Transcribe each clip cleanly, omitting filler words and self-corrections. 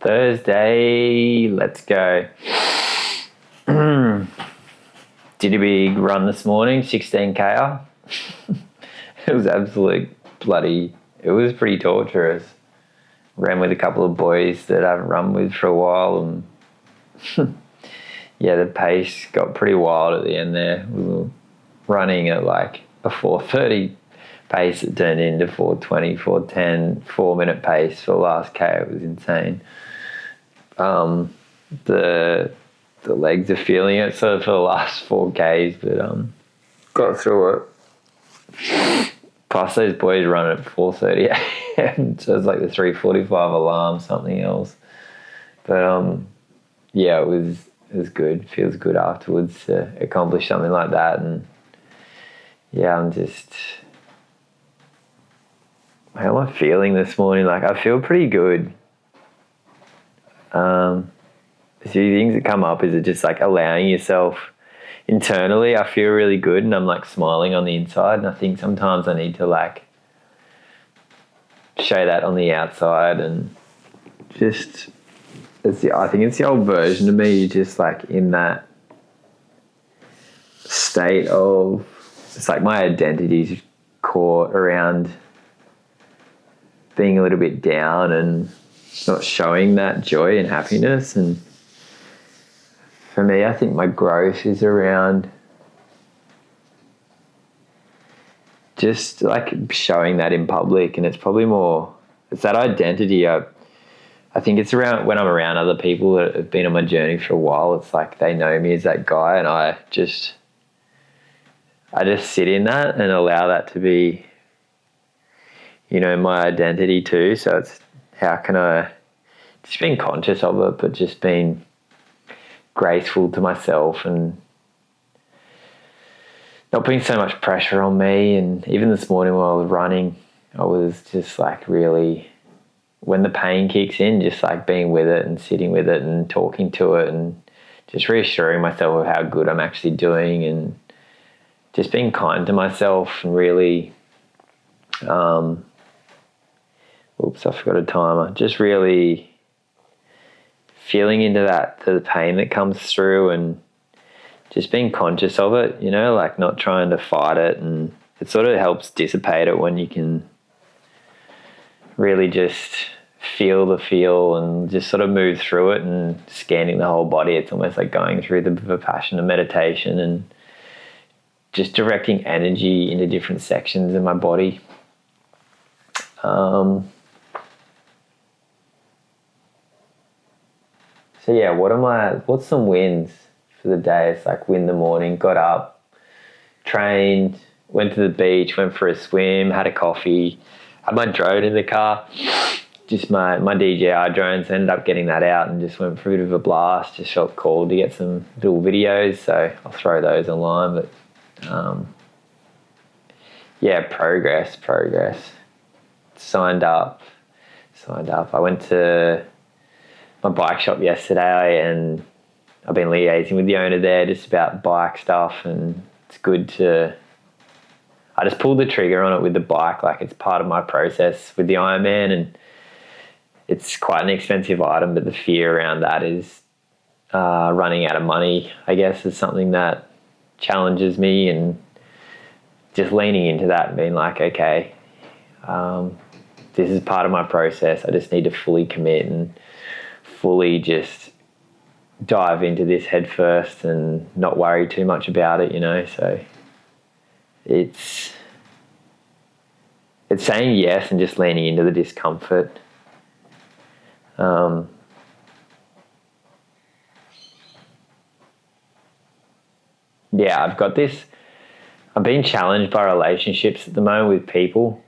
Thursday, let's go. Did a big run this morning, 16K. It was it was pretty torturous. Ran with a couple of boys that I haven't run with for a while, and yeah, the pace got pretty wild at the end there. We were running at like a 4:30 pace that turned into 4:20, 4:10, 4-minute pace for the last K. It was insane. The legs are feeling it sort of for the last 4Ks, but got through it. Plus those boys run at 4:30 a.m. so it's like the 3:45 alarm, something else. But yeah, it was good. Feels good afterwards to accomplish something like that. And yeah, how am I feeling this morning? Like, I feel pretty good. A few things that come up is it just like allowing yourself internally. I feel really good and I'm like smiling on the inside, and I think sometimes I need to like show that on the outside, and just I think it's the old version of me, just like in that state of, it's like my identity's caught around being a little bit down and not showing that joy and happiness. And for me, I think my growth is around just like showing that in public, and it's probably more, it's that identity. I think it's around when I'm around other people that have been on my journey for a while. It's like they know me as that guy, and I just sit in that and allow that to be, my identity too. So it's how can I just being conscious of it, but just being graceful to myself and not putting so much pressure on me. And even this morning while I was running, I was just like really, when the pain kicks in, just like being with it and sitting with it and talking to it and just reassuring myself of how good I'm actually doing, and just being kind to myself and really, oops, I forgot a timer. Just really feeling into the pain that comes through and just being conscious of it, like not trying to fight it. And it sort of helps dissipate it when you can really just feel the feel and just sort of move through it and scanning the whole body. It's almost like going through the Vipassana meditation and just directing energy into different sections in my body. So yeah, what's some wins for the day? It's like win the morning, got up, trained, went to the beach, went for a swim, had a coffee, had my drone in the car, just my DJI drone, so ended up getting that out and just went for a bit of a blast. Just felt called to get some little videos, so I'll throw those online. But yeah, progress. Signed up. I went to my bike shop yesterday, and I've been liaising with the owner there just about bike stuff, and it's good I just pulled the trigger on it with the bike, like it's part of my process with the Ironman, and it's quite an expensive item, but the fear around that is running out of money, I guess, is something that challenges me, and just leaning into that and being like, okay, this is part of my process. I just need to fully commit and fully just dive into this head first and not worry too much about it, so it's saying yes and just leaning into the discomfort. I've been challenged by relationships at the moment with people.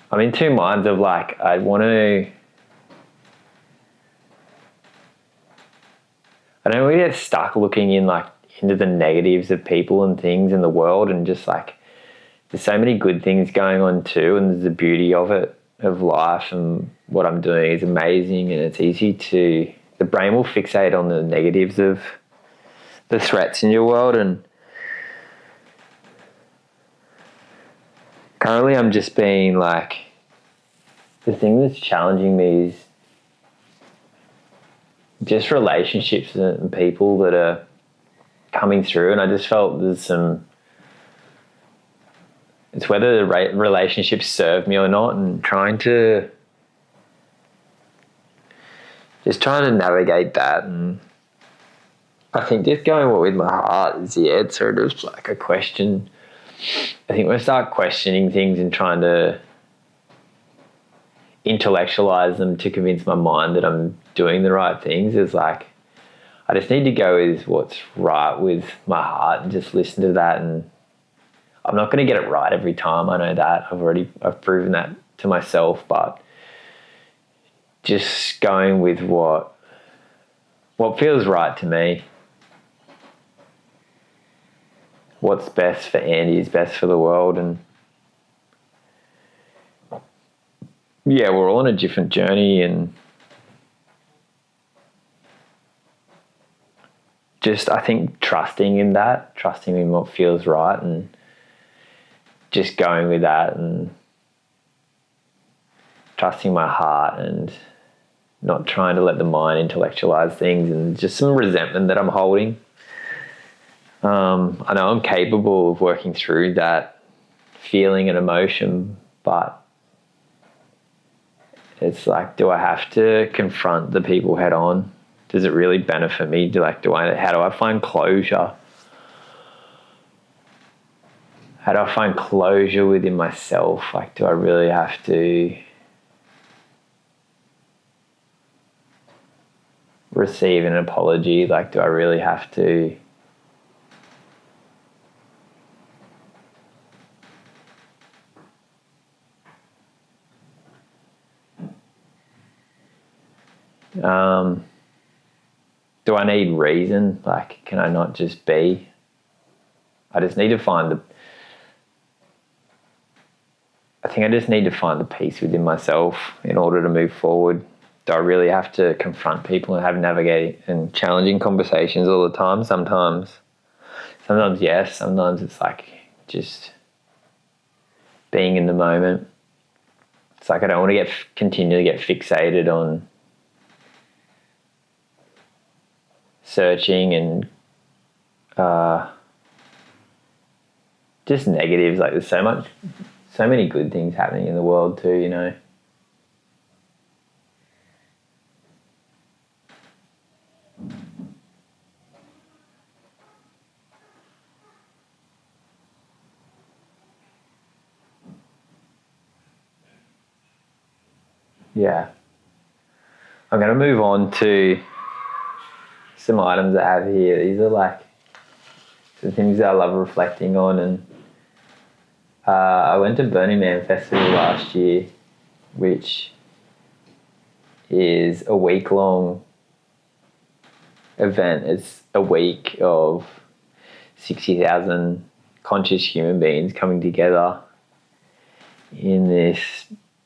I'm in two minds of like, I don't really get stuck looking into the negatives of people and things in the world, and just like, there's so many good things going on too, and there's the beauty of it, of life, and what I'm doing is amazing, and it's easy the brain will fixate on the negatives of the threats in your world. And currently I'm just being like the thing that's challenging me is just relationships and people that are coming through, and I just felt it's whether the relationships serve me or not, and trying to navigate that. And I think just going with my heart is the answer. It's like a question. I think when I start questioning things and trying to intellectualize them to convince my mind that I'm doing the right things, it's like I just need to go with what's right with my heart and just listen to that. And I'm not going to get it right every time. I know that. I've proven that to myself, but just going with what feels right to me. What's best for Andy is best for the world. And yeah, we're all on a different journey, and just, I think, trusting in what feels right, and just going with that, and trusting my heart, and not trying to let the mind intellectualize things, and just some resentment that I'm holding. I know I'm capable of working through that feeling and emotion, but it's like, do I have to confront the people head on? Does it really benefit me? How do I find closure? How do I find closure within myself? Like, do I really have to receive an apology? Like, do I really have to do I need reason? Like, can I not just be? I just need to find the peace within myself in order to move forward. Do I really have to confront people and have navigating and challenging conversations all the time? Sometimes yes. Sometimes it's like just being in the moment. It's like I don't want to continually get fixated on searching and just negatives. Like, there's so many good things happening in the world too, you know. Yeah. I'm going to move on to some items I have here. These are like some things that I love reflecting on. And I went to Burning Man Festival last year, which is a week-long event. It's a week of 60,000 conscious human beings coming together in this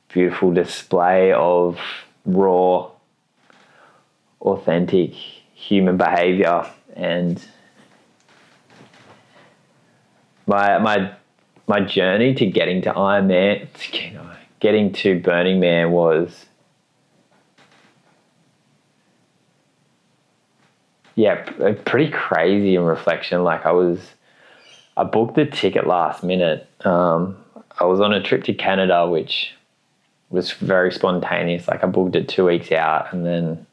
beautiful display of raw, authentic human behavior. And my journey to getting to Ironman, getting to Burning Man was, pretty crazy in reflection. Like, I booked the ticket last minute. I was on a trip to Canada, which was very spontaneous. Like, I booked it 2 weeks out, and then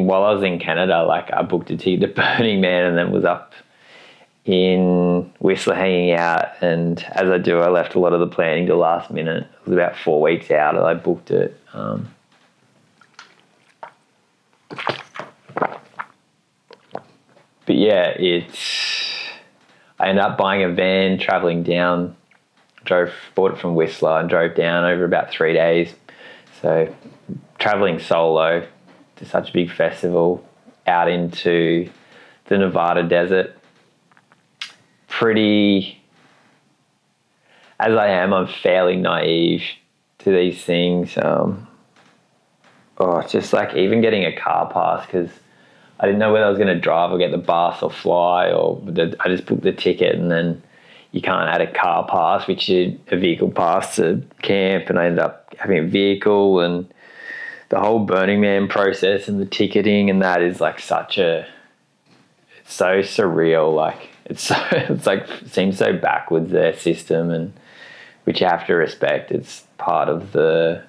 while I was in Canada, like, I booked a ticket to Burning Man, and then was up in Whistler hanging out. And as I do, I left a lot of the planning to last minute. It was about 4 weeks out, and I booked it. But yeah, I ended up buying a van, traveling down, bought it from Whistler and drove down over about 3 days. So traveling solo to such a big festival out into the Nevada desert. As I am, I'm fairly naive to these things. Just like even getting a car pass, because I didn't know whether I was going to drive or get the bus or fly, I just booked the ticket, and then you can't add a car pass, which is a vehicle pass to camp, and I ended up having a vehicle, and the whole Burning Man process and the ticketing and that is like it's so surreal. Like it's like seems so backwards, their system, and which you have to respect. It's part of the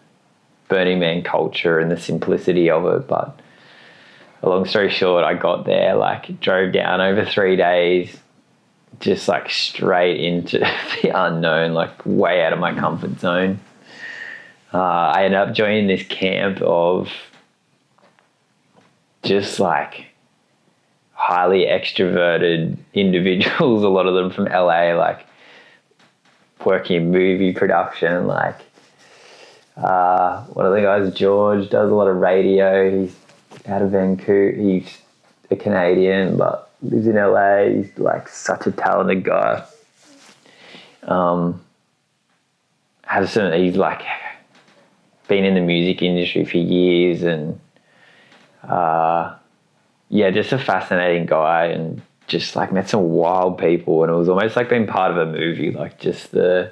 Burning Man culture and the simplicity of it. But a long story short, I got there, like drove down over 3 days, just like straight into the unknown, like way out of my comfort zone. I ended up joining this camp of just like highly extroverted individuals, a lot of them from LA, like working in movie production. Like one of the guys, George, does a lot of radio. He's out of Vancouver. He's a Canadian but lives in LA. He's like such a talented guy. He's like been in the music industry for years, and just a fascinating guy, and just like met some wild people, and it was almost like being part of a movie, like just the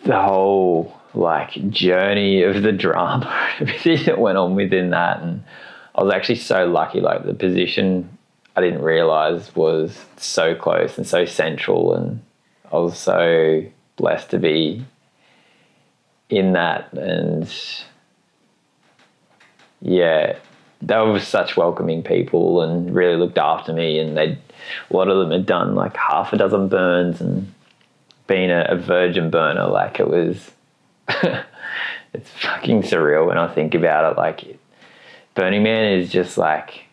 whole like journey of the drama and everything that went on within that. And I was actually so lucky, like the position I didn't realize was so close and so central, and I was so blessed to be in that. And yeah, they were such welcoming people and really looked after me, and a lot of them had done like half a dozen burns and been a virgin burner. Like it was it's fucking surreal when I think about it. Like Burning Man is just like,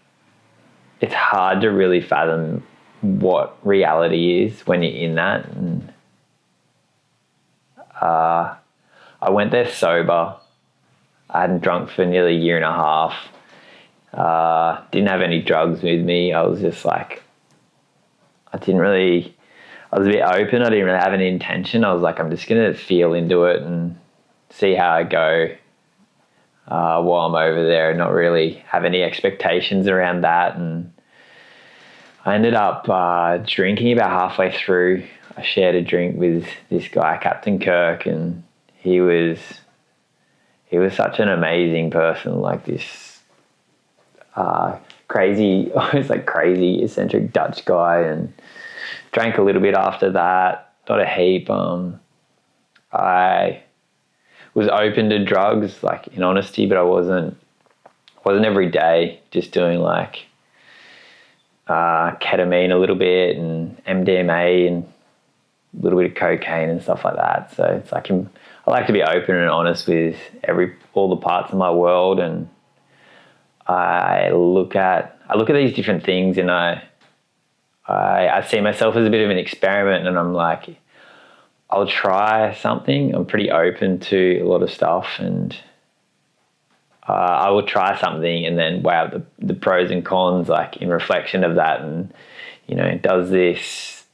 it's hard to really fathom what reality is when you're in that. And I went there sober. I hadn't drunk for nearly a year and a half. Didn't have any drugs with me. I was just like, I was a bit open. I didn't really have any intention. I was like, I'm just going to feel into it and see how I go while I'm over there, and not really have any expectations around that. And I ended up drinking about halfway through. I shared a drink with this guy, Captain Kirk, and he was such an amazing person, like this crazy, almost like crazy, eccentric Dutch guy, and drank a little bit after that, not a heap. I was open to drugs, like in honesty, but I wasn't every day, just doing like ketamine a little bit and MDMA and a little bit of cocaine and stuff like that. So it's like I like to be open and honest with all the parts of my world, and I look at these different things, and I see myself as a bit of an experiment, and I'm like, I'll try something. I'm pretty open to a lot of stuff, and I will try something and then weigh up the pros and cons, like in reflection of that, and does this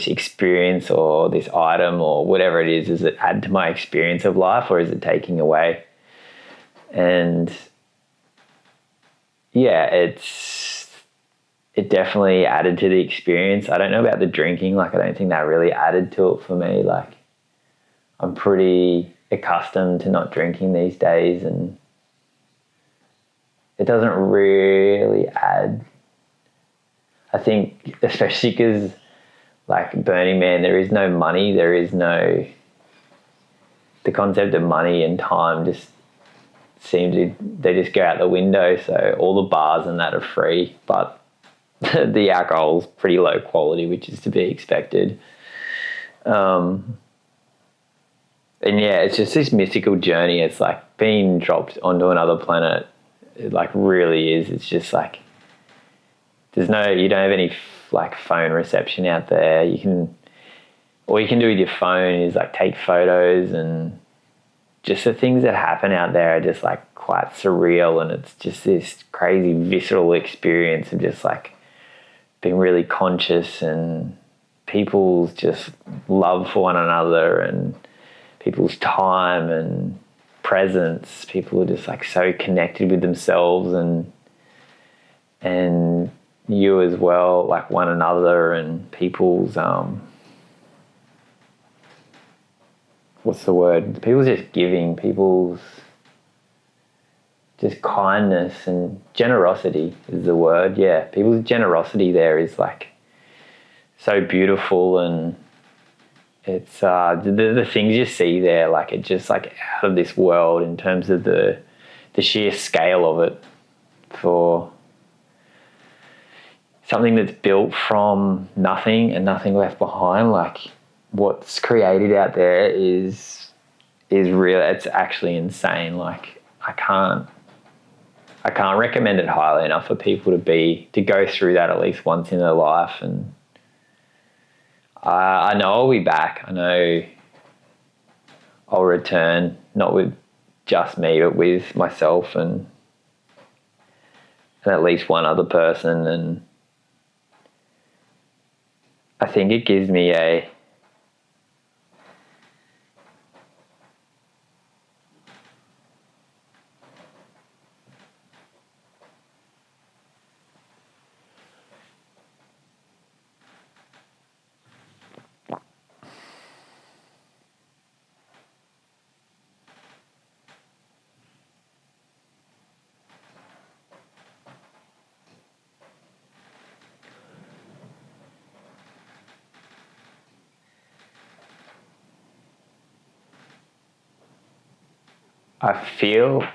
experience or this item or whatever it is it add to my experience of life, or is it taking away? And yeah, it definitely added to the experience. I don't know about the drinking. Like, I don't think that really added to it for me. Like, I'm pretty accustomed to not drinking these days, and it doesn't really add. I think, especially because, like, Burning Man, there is no money. There is no... The concept of money and time just they just go out the window. So all the bars and that are free, but the alcohol's pretty low quality, which is to be expected. And yeah, it's just this mystical journey. It's like being dropped onto another planet. It like really is. It's just like, you don't have any like phone reception out there. All you can do with your phone is like take photos, and just the things that happen out there are just like quite surreal. And it's just this crazy visceral experience of just like being really conscious, and people's just love for one another, and people's time and presence. People are just like so connected with themselves, and you as well, like one another and people's what's the word? People's just giving, people's just kindness and generosity is the word. Yeah, people's generosity there is like so beautiful, and it's the things you see there, like it's just like out of this world in terms of the sheer scale of it for something that's built from nothing and nothing left behind. Like what's created out there is real. It's actually insane. Like I can't recommend it highly enough for people to go through that at least once in their life. And I know I'll be back. I know I'll return, not with just me, but with myself and at least one other person. And I think it gives me I feel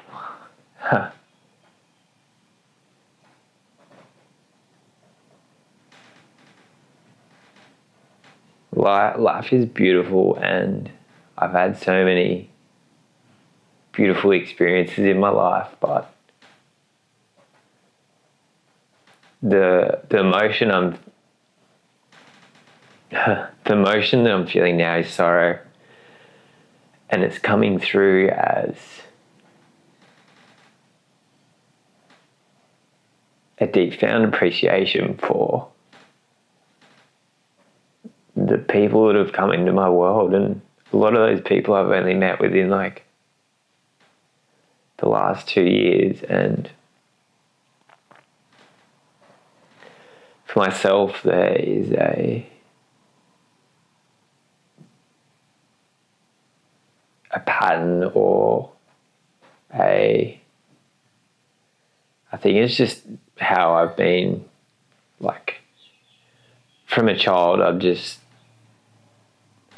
life is beautiful, and I've had so many beautiful experiences in my life, but the emotion the emotion that I'm feeling now is sorrow, and it's coming through as a deep found appreciation for the people that have come into my world. And a lot of those people I've only met within like the last 2 years. And for myself, there is a pattern, or I think it's just how I've been, like from a child. I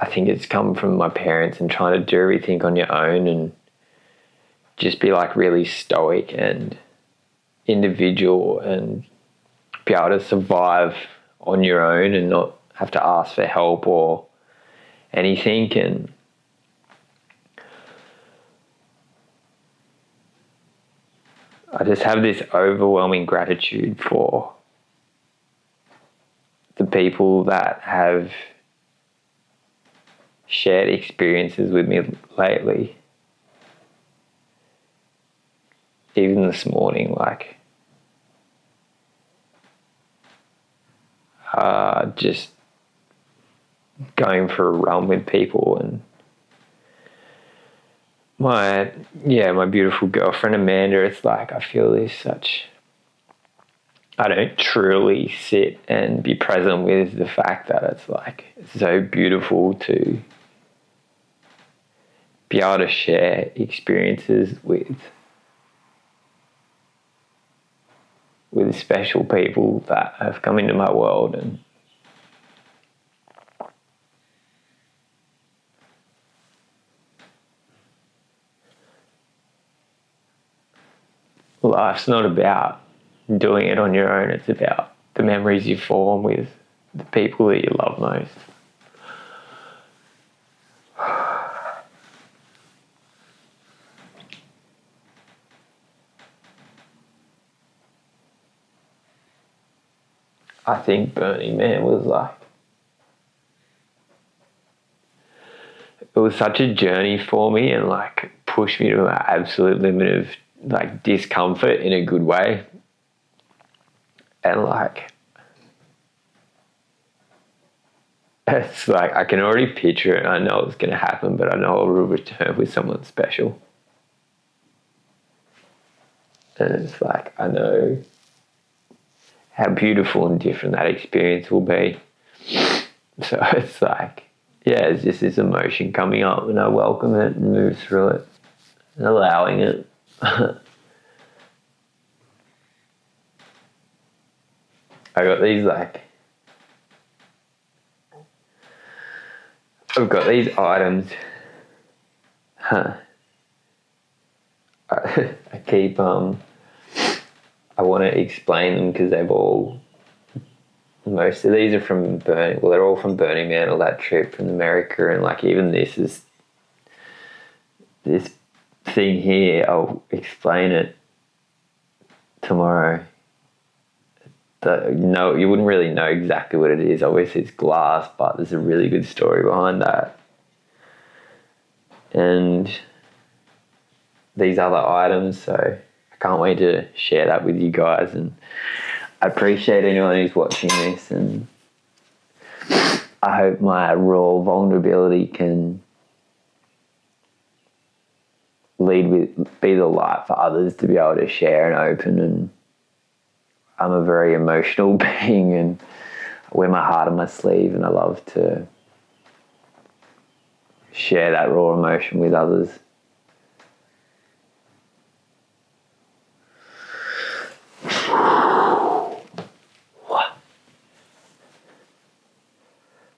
think it's come from my parents and trying to do everything on your own and just be like really stoic and individual and be able to survive on your own and not have to ask for help or anything. And I just have this overwhelming gratitude for the people that have shared experiences with me lately. Even this morning, like just going for a run with people, and my beautiful girlfriend Amanda, it's like I feel I don't truly sit and be present with the fact that it's like it's so beautiful to be able to share experiences with special people that have come into my world. And life's not about doing it on your own. It's about the memories you form with the people that you love most. I think Burning Man was like, it was such a journey for me, and like pushed me to my absolute limit of like discomfort in a good way. And like, it's like I can already picture it. I know it's going to happen, but I know I'll return with someone special. And it's like, I know how beautiful and different that experience will be. So it's like, yeah, it's just this emotion coming up, and I welcome it and move through it and allowing it. I've got these items. I keep, I want to explain them because most of these are from they're all from Burning Man, or that trip from America, and like even this thing here, I'll explain it tomorrow. You wouldn't really know exactly what it is. Obviously it's glass, but there's a really good story behind that. And these other items, so I can't wait to share that with you guys, and I appreciate anyone who's watching this, and I hope my raw vulnerability can be the light for others to be able to share and open. And I'm a very emotional being, and I wear my heart on my sleeve, and I love to share that raw emotion with others.